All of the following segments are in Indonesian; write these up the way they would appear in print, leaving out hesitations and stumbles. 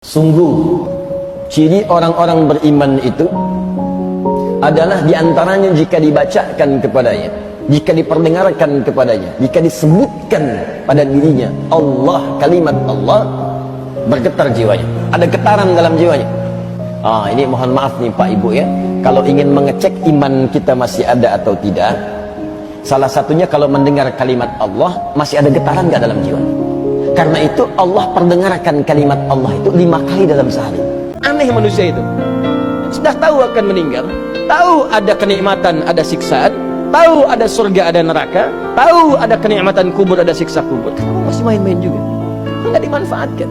Sungguh, ciri orang-orang beriman itu adalah diantaranya jika dibacakan kepadanya, jika diperdengarkan kepadanya, jika disebutkan pada dirinya Allah, kalimat Allah, bergetar jiwanya, ada getaran dalam jiwanya. Ini mohon maaf nih Pak Ibu ya, kalau ingin mengecek iman kita masih ada atau tidak, salah satunya kalau mendengar kalimat Allah masih ada getaran gak dalam jiwa. Karena itu Allah perdengarkan kalimat Allah itu 5 kali dalam sehari. Aneh manusia itu, sudah tahu akan meninggal, tahu ada kenikmatan, ada siksaan, tahu ada surga, ada neraka, tahu ada kenikmatan kubur, ada siksa kubur, kenapa masih main-main juga? Nggak dimanfaatkan.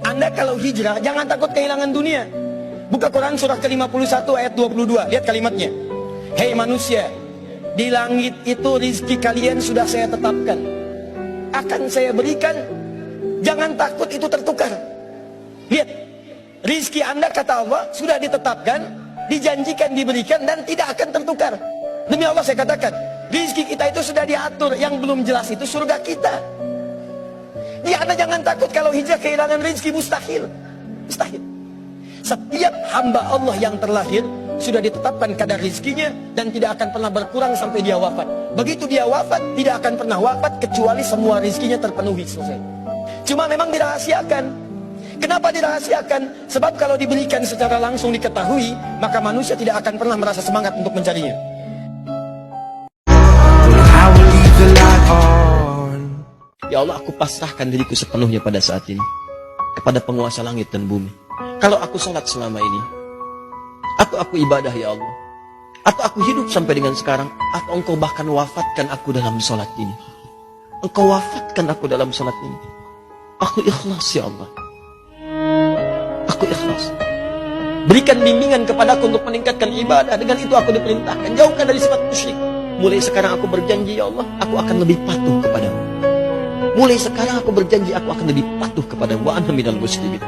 Anda kalau hijrah jangan takut kehilangan dunia. Buka Quran surah ke-51 ayat 22, lihat kalimatnya. Hei manusia, di langit itu rizki kalian sudah saya tetapkan, akan saya berikan, jangan takut itu tertukar. Lihat, rizki Anda kata Allah sudah ditetapkan, dijanjikan diberikan dan tidak akan tertukar. Demi Allah saya katakan, rizki kita itu sudah diatur, yang belum jelas itu surga kita. Jadi Anda jangan takut kalau hijrah kehilangan rizki, mustahil. Mustahil. Setiap hamba Allah yang terlahir sudah ditetapkan kadar rizkinya dan tidak akan pernah berkurang sampai dia wafat. Begitu dia wafat, tidak akan pernah wafat kecuali semua rizkinya terpenuhi, selesai. Cuma memang dirahasiakan. Kenapa dirahasiakan? Sebab kalau diberikan secara langsung diketahui, maka manusia tidak akan pernah merasa semangat untuk mencarinya. Ya Allah, aku pasrahkan diriku sepenuhnya pada saat ini kepada penguasa langit dan bumi. Kalau aku sholat selama ini, atau aku ibadah ya Allah, atau aku hidup sampai dengan sekarang, atau Engkau bahkan wafatkan aku dalam sholat ini, Engkau wafatkan aku dalam sholat ini, aku ikhlas ya Allah, aku ikhlas. Berikan bimbingan kepadaku untuk meningkatkan ibadah. Dengan itu aku diperintahkan, jauhkan dari sifat musyrik. Mulai sekarang aku berjanji ya Allah, aku akan lebih patuh kepadamu. Mulai sekarang aku berjanji, aku akan lebih patuh kepadamu. Wa ana minal muslimin.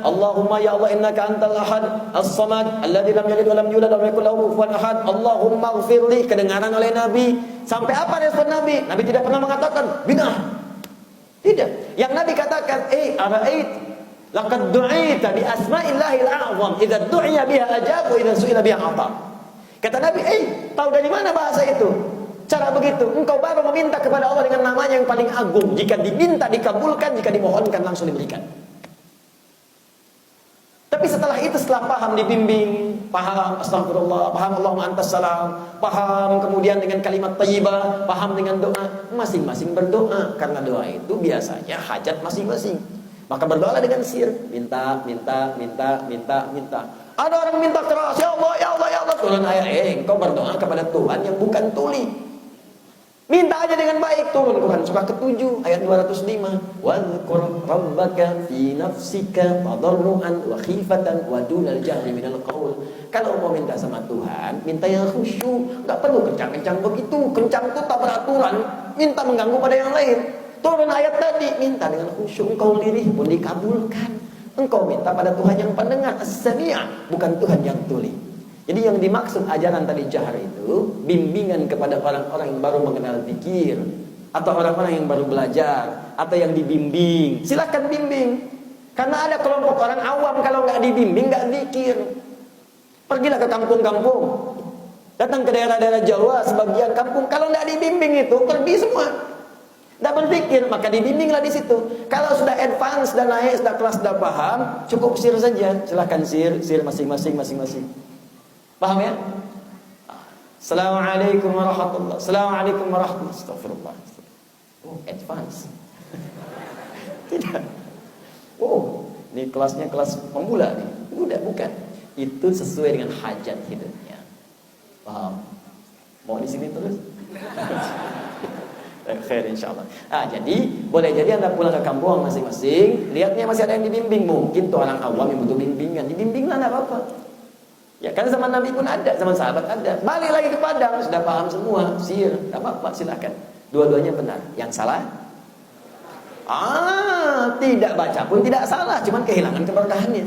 Allahumma ya Allah innaka antal ahad as-samad alladzi lam yalid wa lam yulad wa lam yakul lahu kufuwan ahad. Allahumma ighfirli. Kedengaran oleh Nabi. Sampai apa respon Nabi? Nabi tidak pernah mengatakan bid'ah. Tidak. Yang Nabi katakan, ara'ait laqad du'ita bi asma'illahil a'zam idza du'iya biha ajab wa idza su'ila biha ata. Kata Nabi, tahu dari mana bahasa itu? Cara begitu, engkau baru meminta kepada Allah dengan namanya yang paling agung. Jika diminta dikabulkan, jika dimohonkan langsung diberikan. Tapi setelah itu, setelah paham, dibimbing, paham astagfirullah, paham Allahumma antas salam, paham kemudian dengan kalimat thayyibah, paham dengan doa, masing-masing berdoa. Karena doa itu biasanya hajat masing-masing. Maka berdoalah dengan sir, minta. Ada orang minta keras, ya Allah, ya Allah, ya Allah, turun ayat, engkau berdoa kepada Tuhan yang bukan tuli. Minta aja dengan baik, turun Quran surah ke-7 ayat 205. Wadhkur rabbaka fi nafsika tadarruan wa khifatan wa dunal jahri minal qaul. Kalau mau minta sama Tuhan, minta yang khusyuk, enggak perlu kencang-kencang begitu. Kencang itu tak beraturan, minta mengganggu pada yang lain. Turun ayat tadi, minta dengan khusyuk, engkau lirih pun dikabulkan. Engkau minta pada Tuhan yang pendengar, as-sami', bukan Tuhan yang tuli. Jadi yang dimaksud ajaran tadi jahar itu bimbingan kepada orang-orang yang baru mengenal zikir, atau orang-orang yang baru belajar, atau yang dibimbing. Silakan bimbing. Karena ada kelompok orang awam kalau nggak dibimbing nggak zikir. Pergilah ke kampung-kampung, datang ke daerah-daerah Jawa, sebagian kampung kalau nggak dibimbing itu pergi semua. Nggak berpikir, maka dibimbinglah di situ. Kalau sudah advance dan naik, sudah kelas, sudah paham, cukup sir saja. Silakan sir masing-masing. Paham ya? Assalamualaikum warahmatullahi wabarakatuh. Assalamualaikum warahmatullahi wabarakatuh. Astagfirullah. Advance. Tidak. Ini kelasnya kelas pemula nih. Bukan. Itu sesuai dengan hajat hidupnya. Paham? Mau di sini terus? Khair insyaallah. Jadi boleh jadi Anda pulang ke kampung masing-masing, lihatnya masih ada yang dibimbing. Mungkin tuh orang awam yang butuh bimbingan, dibimbinglah, enggak apa-apa. Ya kan zaman Nabi pun ada, zaman sahabat ada. Balik lagi ke Padang, sudah paham semua, sir, enggak apa-apa, silakan. Dua-duanya benar. Yang salah? Tidak baca pun tidak salah, cuman kehilangan keberkahannya.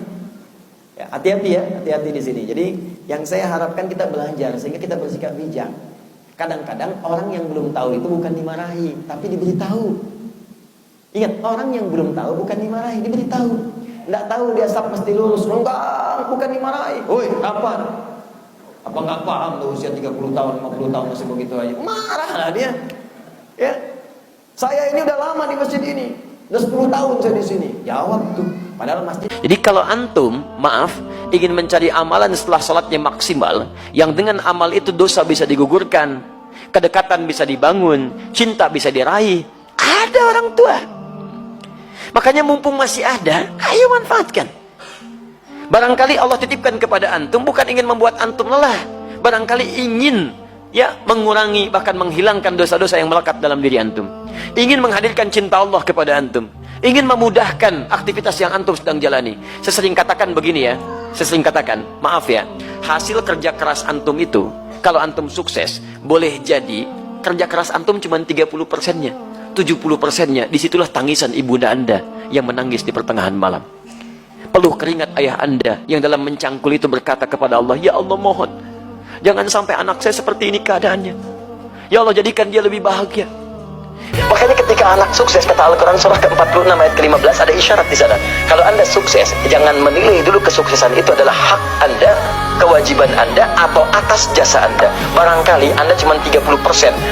Ya, hati-hati di sini. Jadi yang saya harapkan kita belajar sehingga kita bersikap bijak. Kadang-kadang orang yang belum tahu itu bukan dimarahi, tapi diberitahu. Ingat, orang yang belum tahu bukan dimarahi, diberitahu. Nggak tahu dia sab mesti lulus, enggak, bukan dimarahi. Woi, kapan? Apa nggak paham tuh usia 30 tahun, 50 tahun masih begitu aja? Marahlah dia. Ya, saya ini udah lama di masjid ini, udah 10 tahun saya di sini. Jawab tuh, padahal masjid. Jadi kalau antum, maaf, ingin mencari amalan setelah sholatnya maksimal, yang dengan amal itu dosa bisa digugurkan, kedekatan bisa dibangun, cinta bisa diraih, ada orang tua. Makanya mumpung masih ada, ayo manfaatkan. Barangkali Allah titipkan kepada antum bukan ingin membuat antum lelah, barangkali ingin mengurangi bahkan menghilangkan dosa-dosa yang melekat dalam diri antum, ingin menghadirkan cinta Allah kepada antum, ingin memudahkan aktivitas yang antum sedang jalani. Sesering katakan begini ya, maaf ya, hasil kerja keras antum itu, kalau antum sukses, boleh jadi kerja keras antum cuma 30%-nya, 70%-nya, disitulah tangisan ibunda anda yang menangis di pertengahan malam. Peluh keringat ayah anda yang dalam mencangkul itu berkata kepada Allah, ya Allah mohon, jangan sampai anak saya seperti ini keadaannya. Ya Allah jadikan dia lebih bahagia. Makanya ketika anak sukses, kata Al-Quran surah ke-46 ayat ke-15 ada isyarat di sana. Kalau anda sukses, jangan menilai dulu kesuksesan itu adalah hak anda, kewajiban anda, atau atas jasa anda. Barangkali anda cuma 30%,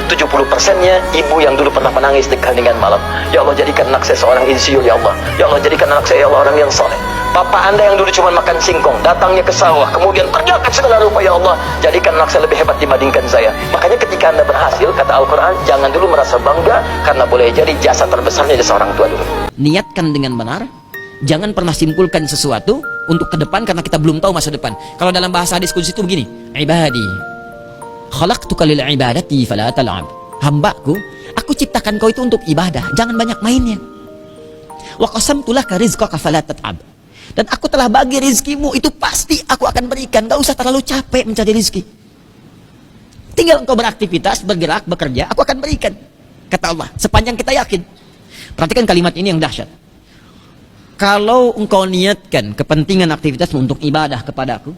70%-nya ibu yang dulu pernah menangis di keheningan malam. Ya Allah jadikan anak saya seorang insinyur ya Allah. Ya Allah jadikan anak saya ya Allah orang yang soleh. Bapak anda yang dulu cuma makan singkong, datangnya ke sawah, kemudian kerjakan segala rupa, ya Allah jadikan anak saya lebih hebat dibandingkan saya. Makanya ketika anda berhasil, kata Al-Quran, jangan dulu merasa bangga, karena boleh jadi jasa terbesarnya di seorang tua dulu. Niatkan dengan benar, jangan pernah simpulkan sesuatu untuk ke depan karena kita belum tahu masa depan. Kalau dalam bahasa hadis qudsi itu begini, ibadi khalaqtuka lil ibadati fala tal'ab. Hambaku, aku ciptakan kau itu untuk ibadah, jangan banyak mainnya. Wa qasamtu laka rizqaka fala tat'ab. Dan aku telah bagi rizkimu, itu pasti aku akan berikan. Gak usah terlalu capek mencari rizki. Tinggal engkau beraktivitas, bergerak, bekerja, aku akan berikan. Kata Allah, sepanjang kita yakin. Perhatikan kalimat ini yang dahsyat. Kalau engkau niatkan kepentingan aktivitasmu untuk ibadah kepadaku,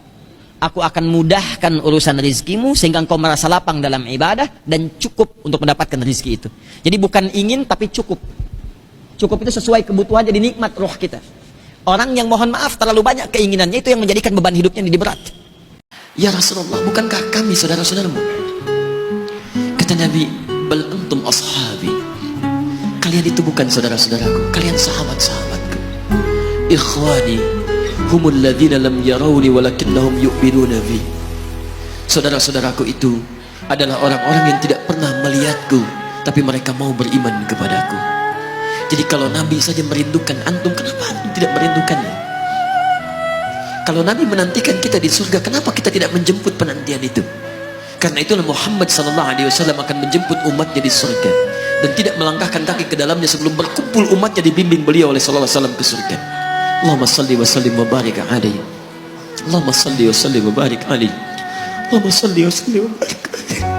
aku akan mudahkan urusan rizkimu sehingga engkau merasa lapang dalam ibadah dan cukup untuk mendapatkan rizki itu. Jadi bukan ingin tapi cukup. Cukup itu sesuai kebutuhan, jadi nikmat roh kita. Orang yang mohon maaf terlalu banyak keinginannya, itu yang menjadikan beban hidupnya jadi berat. Ya Rasulullah, bukankah kami saudara-saudaramu? Kata Nabi, bal antum ashabi. Kalian itu bukan saudara-saudaraku, kalian sahabat-sahabatku. Ikhwani humul ladzina lam yarawni walakinnahum yu'minuna bi. Saudara-saudaraku itu adalah orang-orang yang tidak pernah melihatku, tapi mereka mau beriman kepadaku. Jadi kalau Nabi saja merindukan antum, kenapa antum tidak merindukannya? Kalau Nabi menantikan kita di surga, kenapa kita tidak menjemput penantian itu? Karena itulah Muhammad SAW akan menjemput umatnya di surga dan tidak melangkahkan kaki ke dalamnya sebelum berkumpul umatnya dibimbing beliau oleh SAW ke surga. Allahumma salli wa sallim wa barik alaihi. Allahumma salli wa sallim wa barik alaihi. Allahumma salli wa sallim wa barik alaihi.